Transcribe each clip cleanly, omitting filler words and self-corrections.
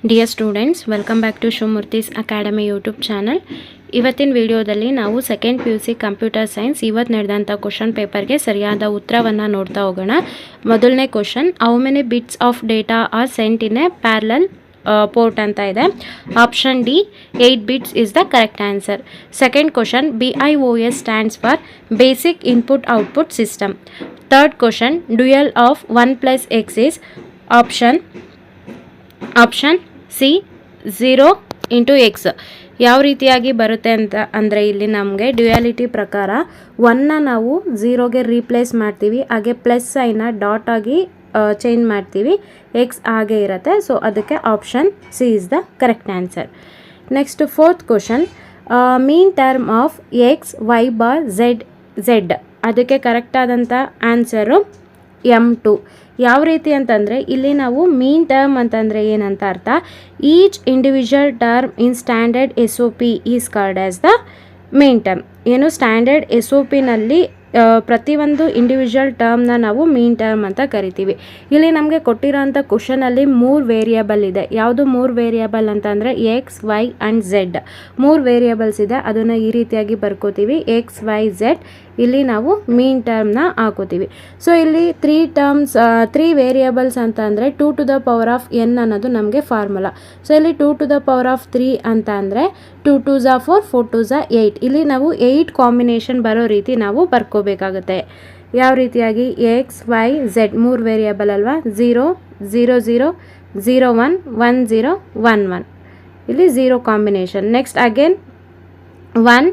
Dear students, welcome back to Shumurthi's Academy YouTube channel. ಇವತ್ತಿನ ವಿಡಿಯೋದಲ್ಲಿ ನಾವು ಸೆಕೆಂಡ್ PUC ಕಂಪ್ಯೂಟರ್ ಸೈನ್ಸ್ ಇವತ್ತು ನಡೆದಂಥ ಕ್ವಶನ್ ಪೇಪರ್ಗೆ ಸರಿಯಾದ ಉತ್ತರವನ್ನು ನೋಡ್ತಾ ಹೋಗೋಣ. ಮೊದಲನೇ question, how many bits of data are sent in a parallel port ಅಂತ ಇದೆ. Option D 8 bits is the correct answer. Second question, BIOS stands for basic input output system. Third question, dual of 1 + x is option C 0 × x. ಯಾವ ರೀತಿಯಾಗಿ ಬರುತ್ತೆ ಅಂತ ಅಂದರೆ ಇಲ್ಲಿ ನಮಗೆ duality ಪ್ರಕಾರ 1ನ ನಾವು 0ಗೆ ರೀಪ್ಲೇಸ್ ಮಾಡ್ತೀವಿ, ಹಾಗೆ ಪ್ಲಸ್ ಸೈನ್ನ ಡಾಟ್ ಆಗಿ ಚೇಂಜ್ ಮಾಡ್ತೀವಿ, ಎಕ್ಸ್ ಹಾಗೆ ಇರುತ್ತೆ. ಸೊ ಅದಕ್ಕೆ option C is the correct answer. Next fourth question, mean term of x, y, ಅದಕ್ಕೆ ಕರೆಕ್ಟಾದಂಥ ಆನ್ಸರು M2. ಯಾವ ರೀತಿ ಅಂತಂದರೆ ಇಲ್ಲಿ ನಾವು ಮೀನ್ ಟರ್ಮ್ ಅಂತಂದರೆ ಏನಂತ ಅರ್ಥ, each individual term in standard SOP is called as the mean term. ಏನು ಸ್ಟ್ಯಾಂಡರ್ಡ್ SOPನಲ್ಲಿ ಪ್ರತಿಯೊಂದು ಇಂಡಿವಿಜುವಲ್ ಟರ್ಮ್ನ ನಾವು ಮೀನ್ ಟರ್ಮ್ ಅಂತ ಕರಿತೀವಿ. ಇಲ್ಲಿ ನಮಗೆ ಕೊಟ್ಟಿರೋಂಥ ಕ್ವಶನಲ್ಲಿ 3 ವೇರಿಯಬಲ್ ಇದೆ. ಯಾವುದು 3 ವೇರಿಯಬಲ್ ಅಂತಂದರೆ x, y and z. 3 variables ಇದೆ, ಅದನ್ನು ಈ ರೀತಿಯಾಗಿ ಬರ್ಕೋತೀವಿ, x, y, z. ಇಲ್ಲಿ ನಾವು ಮೀನ್ ಟರ್ಮ್ನ ಹಾಕೋತೀವಿ. ಸೊ ಇಲ್ಲಿ 3 ವೇರಿಯಬಲ್ಸ್ ಅಂತ ಅಂದರೆ 2 to the power of n ಅನ್ನೋದು ನಮಗೆ ಫಾರ್ಮುಲಾ. ಸೊ ಇಲ್ಲಿ 2 to the power of 3 ಅಂತ ಅಂದರೆ 2 2s are 4, 4 2s are 8. ಇಲ್ಲಿ ನಾವು 8 ಕಾಂಬಿನೇಷನ್ ಬರೋ ರೀತಿ ನಾವು ಬರ್ಕೋಬೇಕಾಗುತ್ತೆ. ಯಾವ ರೀತಿಯಾಗಿ x, y, z 3 ವೇರಿಯಬಲ್ ಅಲ್ವಾ, 0 0 0 0 1 1 0 1 1, ಇಲ್ಲಿ 0 ಕಾಂಬಿನೇಷನ್. ನೆಕ್ಸ್ಟ್ ಅಗೇನ್ 1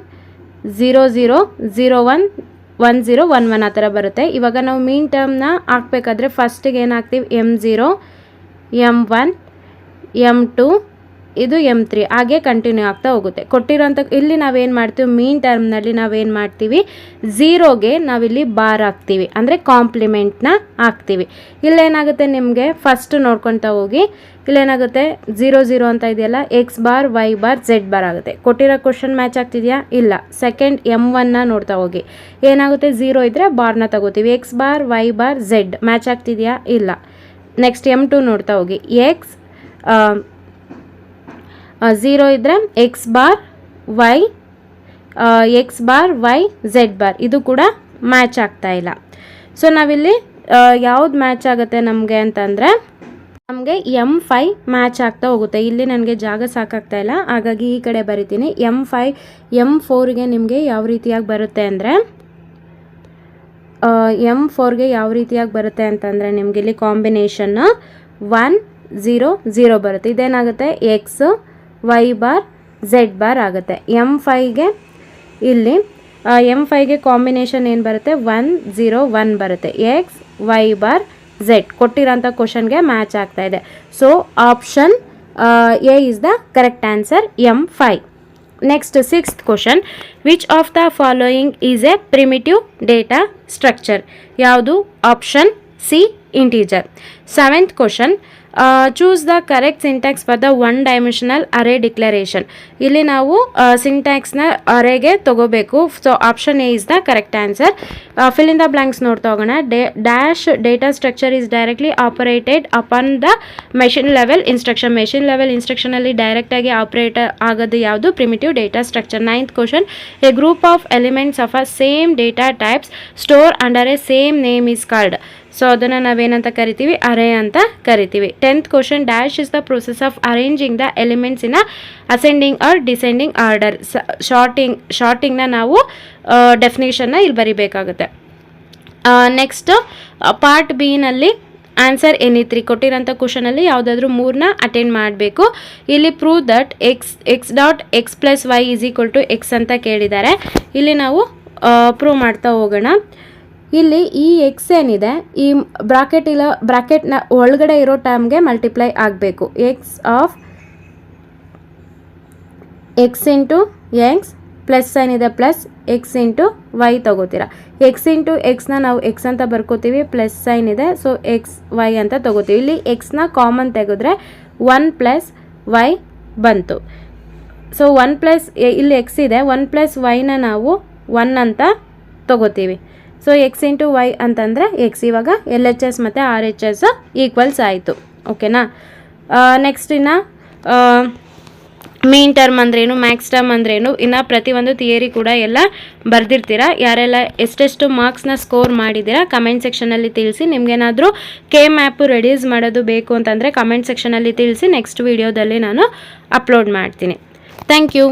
0 0 0 1 1 0 1 1 ಆ ಥರ ಬರುತ್ತೆ. ಇವಾಗ ನಾವು ಮೀನ್ ಟರ್ಮ್ನ ಹಾಕ್ಬೇಕಾದ್ರೆ ಫಸ್ಟಿಗೆ ಏನು ಹಾಕ್ತೀವಿ, M0 M1 M2 ಇದು M3 ಹಾಗೆ ಕಂಟಿನ್ಯೂ ಆಗ್ತಾ ಹೋಗುತ್ತೆ. ಕೊಟ್ಟಿರೋಂಥ ಇಲ್ಲಿ ನಾವೇನು ಮಾಡ್ತೀವಿ, ಮೀನ್ ಟರ್ಮ್ನಲ್ಲಿ ನಾವೇನು ಮಾಡ್ತೀವಿ, 0ಗೆ ನಾವಿಲ್ಲಿ ಬಾರ್ ಹಾಕ್ತೀವಿ, ಅಂದರೆ ಕಾಂಪ್ಲಿಮೆಂಟ್ನ ಹಾಕ್ತೀವಿ. ಇಲ್ಲೇನಾಗುತ್ತೆ ನಿಮಗೆ ಫಸ್ಟ್ ನೋಡ್ಕೊತಾ ಹೋಗಿ, ಇಲ್ಲೇನಾಗುತ್ತೆ 0 0 ಅಂತ ಇದೆಯಲ್ಲ, x bar y bar z bar ಆಗುತ್ತೆ. ಕೊಟ್ಟಿರೋ ಕ್ವಶನ್ ಮ್ಯಾಚ್ ಆಗ್ತಿದೆಯಾ, ಇಲ್ಲ. ಸೆಕೆಂಡ್ M1ನ ನೋಡ್ತಾ ಹೋಗಿ, ಏನಾಗುತ್ತೆ 0 ಇದ್ದರೆ ಬಾರ್ನ ತಗೋತೀವಿ, x bar y bar z match ಆಗ್ತಿದೆಯಾ, ಇಲ್ಲ. ನೆಕ್ಸ್ಟ್ M2 ನೋಡ್ತಾ ಹೋಗಿ, x 0 ಇದ್ದರೆ x bar y z bar ಇದು ಕೂಡ ಮ್ಯಾಚ್ ಆಗ್ತಾ ಇಲ್ಲ. ಸೊ ನಾವಿಲ್ಲಿ ಯಾವ್ದು ಮ್ಯಾಚ್ ಆಗುತ್ತೆ ನಮಗೆ ಅಂತಂದರೆ ನಮಗೆ M5 ಮ್ಯಾಚ್ ಆಗ್ತಾ ಹೋಗುತ್ತೆ. ಇಲ್ಲಿ ನನಗೆ ಜಾಗ ಸಾಕಾಗ್ತಾ ಇಲ್ಲ, ಹಾಗಾಗಿ ಈ ಕಡೆ ಬರಿತೀನಿ. M4ಗೆ ನಿಮಗೆ ಯಾವ ರೀತಿಯಾಗಿ ಬರುತ್ತೆ ಅಂದರೆ M4ಗೆ ಯಾವ ರೀತಿಯಾಗಿ ಬರುತ್ತೆ ಅಂತಂದರೆ ನಿಮಗೆ ಇಲ್ಲಿ ಕಾಂಬಿನೇಷನ್ 1 0 0 ಬರುತ್ತೆ. ಇದೇನಾಗುತ್ತೆ x y bar z bar ಆಗುತ್ತೆ. M5ಗೆ ಇಲ್ಲಿ M5ಗೆ ಕಾಂಬಿನೇಷನ್ ಏನು ಬರುತ್ತೆ, 1 0 1 ಬರುತ್ತೆ, x y ಬಾರ್ z ಕೊಟ್ಟಿರೋಂಥ ಕ್ವಶನ್ಗೆ ಮ್ಯಾಚ್ ಆಗ್ತಾ ಇದೆ. So option A is the correct answer, M5. Next sixth question, which of the following is a primitive data structure. ಯಾವುದು, option C integer. Seventh question, choose the correct syntax for the 1-dimensional array declaration. ಇಲ್ಲಿ ನಾವು ಸಿಂಟ್ಯಾಕ್ಸ್ನ ಅರೇಗೆ ತಗೋಬೇಕು. So option A is the correct answer. Fill in the blanks ನೋಡ್ತಾ ಹೋಗೋಣ. Dash data structure is directly operated upon the machine level instruction. Machine level ಇನ್ಸ್ಟ್ರಕ್ಷನಲ್ಲಿ ಡೈರೆಕ್ಟಾಗಿ operate ಆಗೋದು ಯಾವುದು, primitive data structure. Ninth question, a group of elements of a same data types store under a same name is called. So ಅದನ್ನು ನಾವೇನಂತ ಕರಿತೀವಿ, array ಅಂತ ಕರಿತೀವಿ. 10th question, dash is the process of arranging the elements in ascending or descending order. ಶಾರ್ಟಿಂಗ್ನ ನಾವು ಡೆಫಿನೇಷನ್ನ ಇಲ್ಲಿ ಬರಿಬೇಕಾಗುತ್ತೆ. ನೆಕ್ಸ್ಟ್ ಪಾರ್ಟ್ ಬಿನಲ್ಲಿ ಆನ್ಸರ್ ಎನಿ3 ಕೊಟ್ಟಿರೋಂಥ ಕ್ವಶನಲ್ಲಿ ಯಾವುದಾದ್ರೂ 3ನ ಅಟೆಂಡ್ ಮಾಡಬೇಕು. ಇಲ್ಲಿ prove that X dot X plus Y is equal to X ಅಂತ ಕೇಳಿದ್ದಾರೆ. ಇಲ್ಲಿ ನಾವು ಪ್ರೂವ್ ಮಾಡ್ತಾ ಹೋಗೋಣ. ಇಲ್ಲಿ ಈ ಎಕ್ಸ್ ಏನಿದೆ, ಈ ಬ್ರಾಕೆಟ್ನ ಒಳಗಡೆ ಇರೋ ಟರ್ಮ್ಗೆ ಮಲ್ಟಿಪ್ಲೈ ಆಗಬೇಕು. X of x into x plus sign ಇದೆ, ಪ್ಲಸ್ ಎಕ್ಸ್ ಇಂಟು ವೈ ತಗೋತೀರಾ. ಎಕ್ಸ್ ಇಂಟು ಎಕ್ಸ್ನ ನಾವು ಎಕ್ಸ್ ಅಂತ ಬರ್ಕೋತೀವಿ, ಪ್ಲಸ್ ಸೈನ್ ಇದೆ, ಸೊ ಎಕ್ಸ್ ವೈ ಅಂತ ತಗೋತೀವಿ. ಇಲ್ಲಿ ಎಕ್ಸ್ನ ಕಾಮನ್ ತೆಗೆದ್ರೆ 1 + ವೈ ಬಂತು. ಸೊ 1 + ಇಲ್ಲಿ ಎಕ್ಸ್ ಇದೆ, 1 + ವೈನ ನಾವು 1 ಅಂತ ತಗೋತೀವಿ. ಸೊ ಎಕ್ಸ್ ಇಂಟು ವೈ ಅಂತಂದರೆ ಎಕ್ಸ್. ಇವಾಗ LHS ಮತ್ತು RHS ಈಕ್ವಲ್ಸ್ ಆಯಿತು. ಓಕೆನಾ. ನೆಕ್ಸ್ಟ್ ಇನ್ನು ಮೀನ್ ಟರ್ಮ್ ಅಂದ್ರೇನು, ಮ್ಯಾಕ್ಸ್ ಟರ್ಮ್ ಅಂದ್ರೇನು, ಇನ್ನು ಪ್ರತಿಯೊಂದು ಥಿಯರಿ ಕೂಡ ಎಲ್ಲ ಬರೆದಿರ್ತೀರಾ. ಯಾರೆಲ್ಲ ಎಷ್ಟೆಷ್ಟು ಮಾರ್ಕ್ಸ್ನ ಸ್ಕೋರ್ ಮಾಡಿದ್ದೀರಾ ಕಮೆಂಟ್ ಸೆಕ್ಷನಲ್ಲಿ ತಿಳಿಸಿ. ನಿಮಗೇನಾದರೂ ಕೆ ಮ್ಯಾಪು ರೆಡ್ಯೂಸ್ ಮಾಡೋದು ಬೇಕು ಅಂತಂದರೆ ಕಮೆಂಟ್ ಸೆಕ್ಷನಲ್ಲಿ ತಿಳಿಸಿ. ನೆಕ್ಸ್ಟ್ ವೀಡಿಯೋದಲ್ಲಿ ನಾನು ಅಪ್ಲೋಡ್ ಮಾಡ್ತೀನಿ. Thank you.